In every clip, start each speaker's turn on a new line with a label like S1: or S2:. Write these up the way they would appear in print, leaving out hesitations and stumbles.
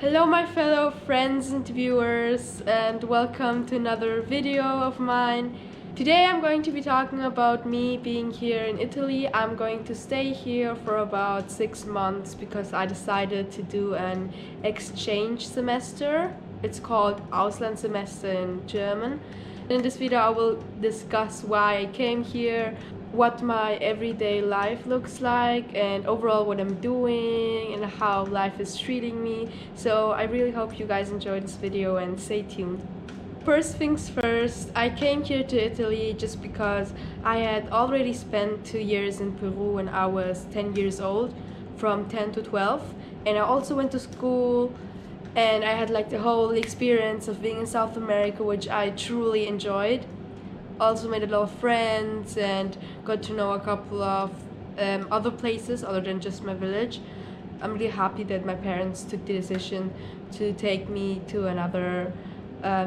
S1: Hello my fellow friends and viewers, and welcome to another video of mine. Today I'm going to be talking about me being here in Italy. I'm going to stay here for about 6 months because I decided to do an exchange semester. It's called Auslandssemester in German. In this video I will discuss why I came here, what my everyday life looks like, and overall what I'm doing and how life is treating me. So I really hope you guys enjoy this video and stay tuned. First things first, I came here to Italy just because I had already spent 2 years in Peru when I was 10 years old, from 10 to 12, and I also went to school and I had like the whole experience of being in South America, which I truly enjoyed. Also made a lot of friends and got to know a couple of other places other than just my village. I'm really happy that my parents took the decision to take me to another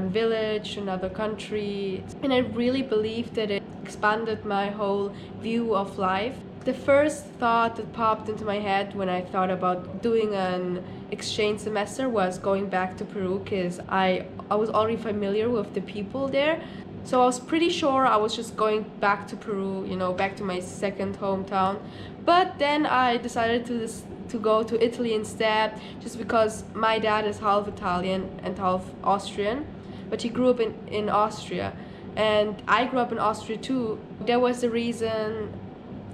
S1: village, another country, and I really believe that it expanded my whole view of life. The first thought that popped into my head when I thought about doing an exchange semester was going back to Peru, because I was already familiar with the people there. So I was pretty sure I was just going back to Peru, you know, back to my second hometown. But then I decided to go to Italy instead, just because my dad is half Italian and half Austrian, but he grew up in Austria, and I grew up in Austria too. There was the reason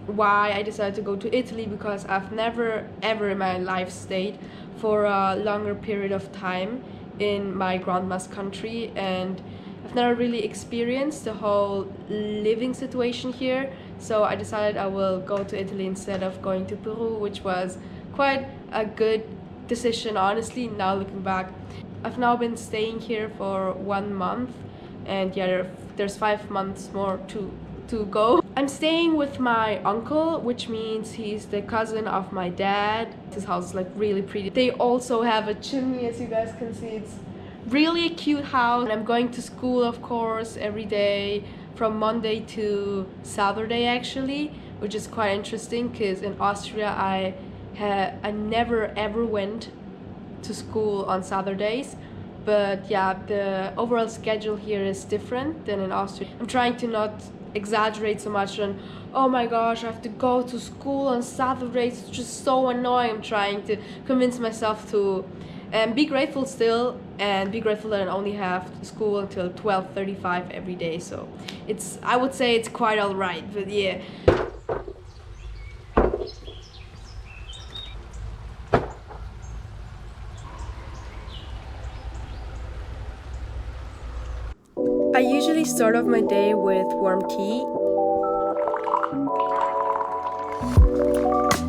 S1: why I decided to go to Italy, because I've never ever in my life stayed for a longer period of time in my grandma's country, and I've never really experienced the whole living situation here. So I decided I will go to Italy instead of going to Peru, which was quite a good decision, honestly, now looking back. I've now been staying here for 1 month, and yeah, there's 5 months more to go. I'm staying with my uncle, which means he's the cousin of my dad. His house is like really pretty. They also have a chimney, as you guys can see. It's really a cute house. And I'm going to school, of course, every day from Monday to Saturday actually, which is quite interesting because in Austria I never ever went to school on Saturdays. But yeah, the overall schedule here is different than in Austria. I'm trying to not exaggerate so much on, oh my gosh, I have to go to school on Saturdays, it's just so annoying. I'm trying to convince myself to be grateful still, and be grateful that I only have school until 12:35 every day. So I would say it's quite alright, but yeah. I usually start off my day with warm tea.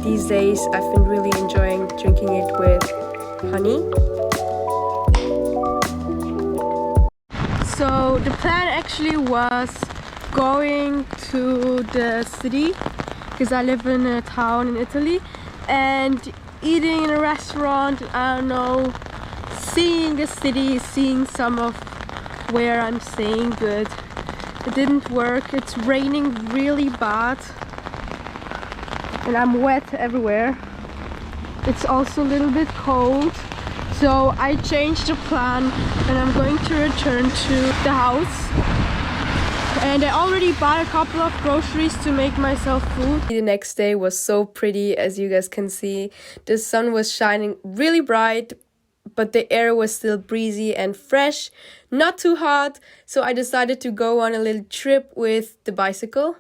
S1: These days I've been really enjoying drinking it with honey. So the plan actually was going to the city, because I live in a town in Italy, and eating in a restaurant, I don't know, seeing the city, seeing some of where I'm staying, but it didn't work. It's raining really bad and I'm wet everywhere. It's also a little bit cold, so I changed the plan and I'm going to return to the house. And I already bought a couple of groceries to make myself food. The next day was so pretty, as you guys can see. The sun was shining really bright, but the air was still breezy and fresh, not too hot, so I decided to go on a little trip with the bicycle.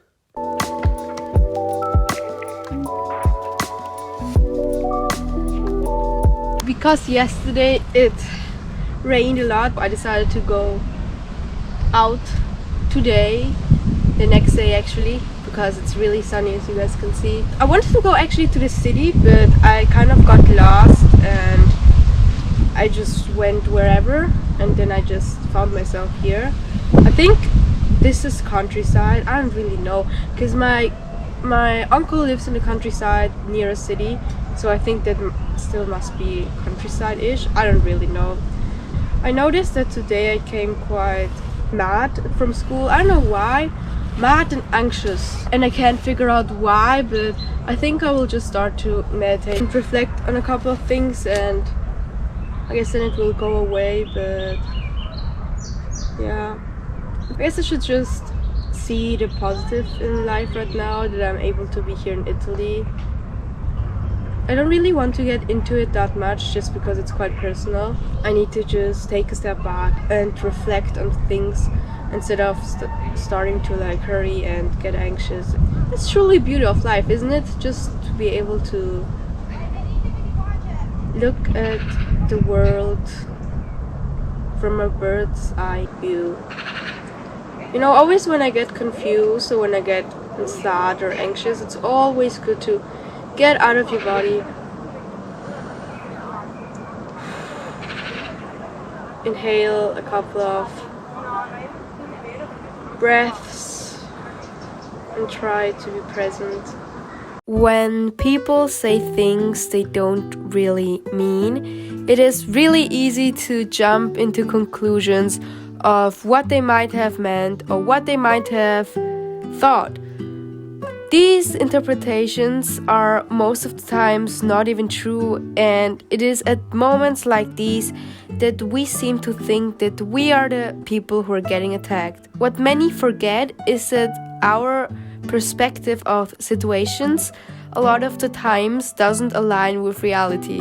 S1: Because yesterday it rained a lot, I decided to go out today, the next day actually, because it's really sunny, as you guys can see. I wanted to go actually to the city, but I kind of got lost and I just went wherever, and then I just found myself here. I think this is countryside, I don't really know, because my uncle lives in the countryside near a city, so I think that still must be countryside-ish. I don't really know. I noticed that today I came quite mad from school. I don't know why. Mad and anxious, and I can't figure out why, but I think I will just start to meditate and reflect on a couple of things and I guess then it will go away, but yeah. I guess I should just see the positive in life right now, that I'm able to be here in Italy. I don't really want to get into it that much just because it's quite personal. I need to just take a step back and reflect on things instead of starting to like hurry and get anxious. It's truly beauty of life, isn't it? Just to be able to look at the world from a bird's eye view. You know, always when I get confused or when I get sad or anxious, it's always good to get out of your body. Inhale a couple of breaths and try to be present. When people say things they don't really mean, it is really easy to jump into conclusions of what they might have meant or what they might have thought. These interpretations are most of the times not even true, and it is at moments like these that we seem to think that we are the people who are getting attacked. What many forget is that our perspective of situations a lot of the times doesn't align with reality.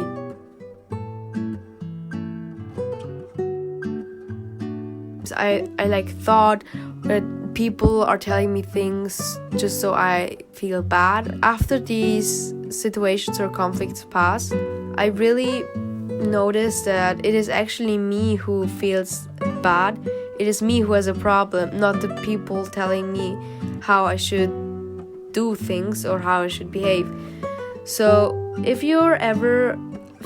S1: I like thought that people are telling me things just so I feel bad. After these situations or conflicts pass, I really noticed that it is actually me who feels bad. It is me who has a problem, not the people telling me how I should do things or how I should behave. So if you're ever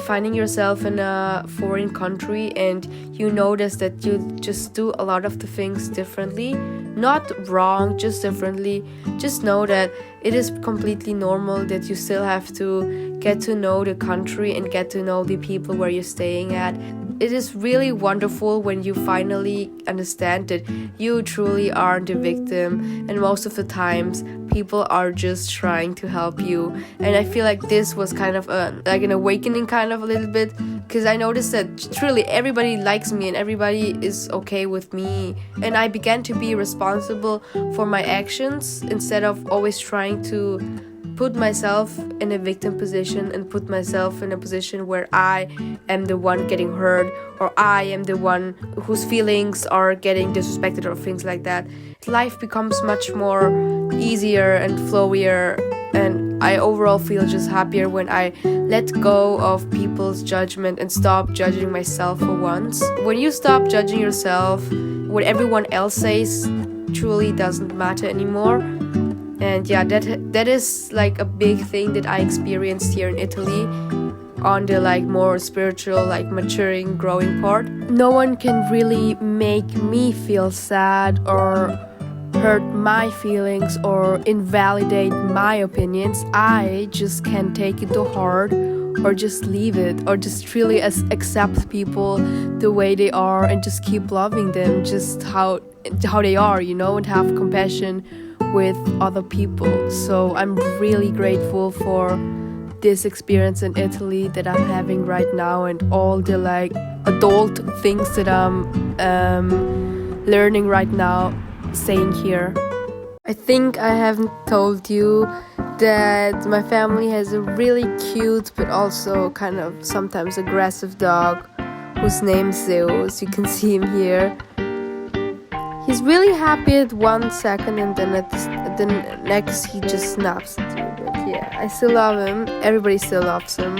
S1: finding yourself in a foreign country and you notice that you just do a lot of the things differently, not wrong, just differently, just know that it is completely normal, that you still have to get to know the country and get to know the people where you're staying at. It is really wonderful when you finally understand that you truly aren't a victim, and most of the times people are just trying to help you. And I feel like this was kind of an awakening kind of a little bit, because I noticed that truly everybody likes me and everybody is okay with me, and I began to be responsible for my actions instead of always trying to put myself in a victim position and put myself in a position where I am the one getting hurt or I am the one whose feelings are getting disrespected or things like that. Life becomes much more easier and flowier, and I overall feel just happier when I let go of people's judgment and stop judging myself for once. When you stop judging yourself, what everyone else says truly doesn't matter anymore. And yeah, that is like a big thing that I experienced here in Italy on the like more spiritual, like maturing, growing part. No one can really make me feel sad or hurt my feelings or invalidate my opinions. I just can't take it to heart or just leave it or just really accept people the way they are and just keep loving them just how they are, you know, and have compassion with other people. So I'm really grateful for this experience in Italy that I'm having right now and all the like adult things that I'm learning right now staying here. I think I haven't told you that my family has a really cute but also kind of sometimes aggressive dog whose name is Zeus. You can see him here. He's really happy at 1 second and then at the next he just snaps at you. But yeah, I still love him. Everybody still loves him.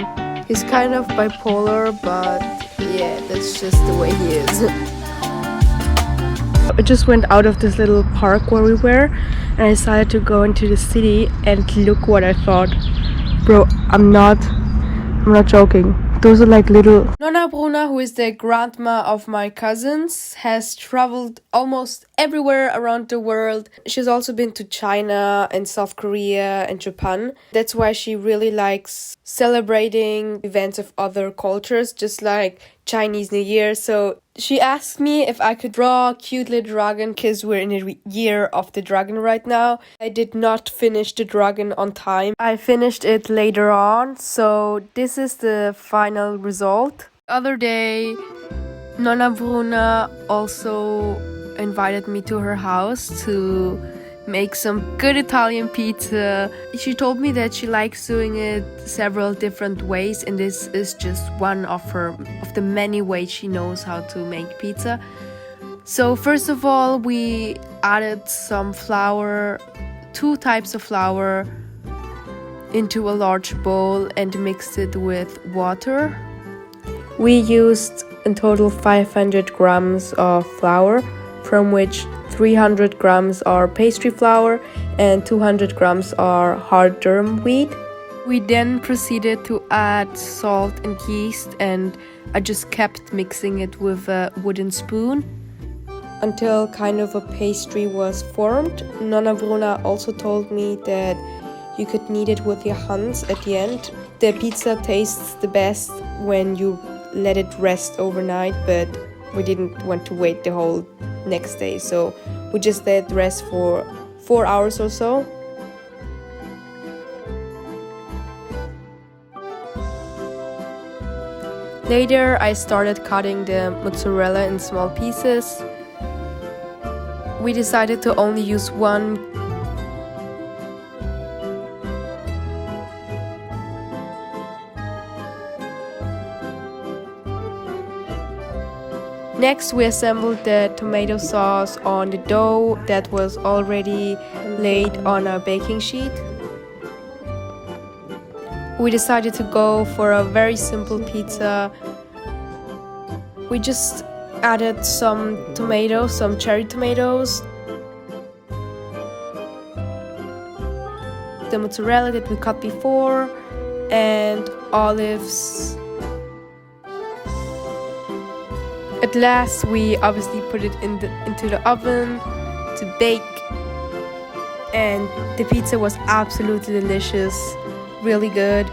S1: He's kind of bipolar, but yeah, that's just the way he is. I just went out of this little park where we were and I decided to go into the city, and look what I thought. Bro, I'm not joking. Those are like little... Nonna Bruna, who is the grandma of my cousins, has traveled almost everywhere around the world. She's also been to China and South Korea and Japan. That's why she really likes celebrating events of other cultures, just like Chinese New Year. So she asked me if I could draw a cute little dragon because we're in a year of the dragon right now. I did not finish the dragon on time. I finished it later on, so this is the final result. The other day, Nonna Bruna also invited me to her house to make some good Italian pizza. She told me that she likes doing it several different ways, and this is just one of the many ways she knows how to make pizza. So first of all, we added some flour, 2 types of flour, into a large bowl and mixed it with water. We used in total 500 grams of flour, from which 300 grams are pastry flour and 200 grams are hard durum wheat. We then proceeded to add salt and yeast, and I just kept mixing it with a wooden spoon until kind of a pastry was formed. Nonna Bruna also told me that you could knead it with your hands at the end. The pizza tastes the best when you let it rest overnight, but we didn't want to wait the whole next day, so we just let it rest for 4 hours or so. Later, I started cutting the mozzarella in small pieces. We decided to only use one. Next, we assembled the tomato sauce on the dough that was already laid on a baking sheet. We decided to go for a very simple pizza. We just added some tomatoes, some cherry tomatoes, the mozzarella that we cut before, and olives. At last, we obviously put it into the oven to bake, and the pizza was absolutely delicious, really good.